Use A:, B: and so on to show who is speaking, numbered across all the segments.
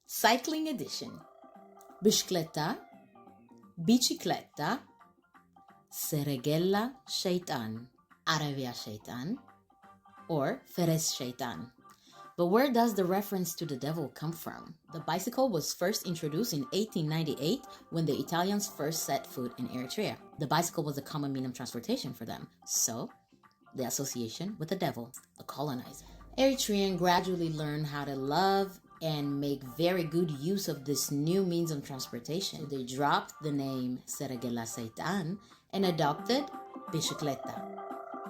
A: Cycling edition. Bicicleta, bicicletta, Seregella Shaitan, Arabia Shaitan, or Feres Shaitan. But where does the reference to the devil come from? The bicycle was first introduced in 1898 when the Italians first set foot in Eritrea. The bicycle was a common means of transportation for them, so the association with the devil, the colonizer. Eritreans gradually learned how to love and make very good use of this new means of transportation. They dropped the name Seregella Seitan and adopted bicicleta.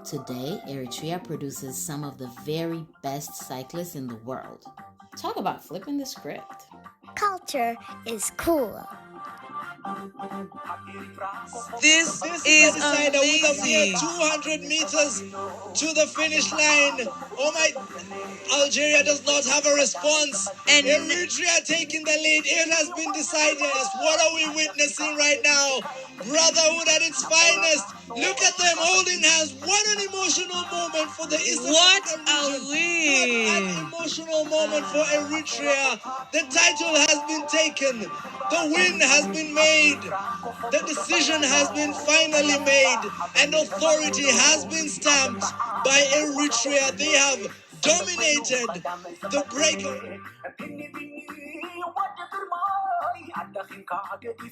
A: Today, Eritrea produces some of the very best cyclists in the world. Talk about flipping the script.
B: Culture is cool.
C: This is
D: amazing.
C: With a mere 200 meters to the finish line. Oh my! Algeria does not have a response.
D: And
C: Eritrea taking the lead. It has been decided. What are we witnessing right now? Brotherhood at its finest. Look at them holding hands. What an emotional moment for the Eastern
D: What
C: African
D: a
C: region.
D: win.
C: What an emotional moment for Eritrea. The title has been taken. The win has been made. The decision has been finally made. And authority has been stamped by Eritrea. They have dominated the break.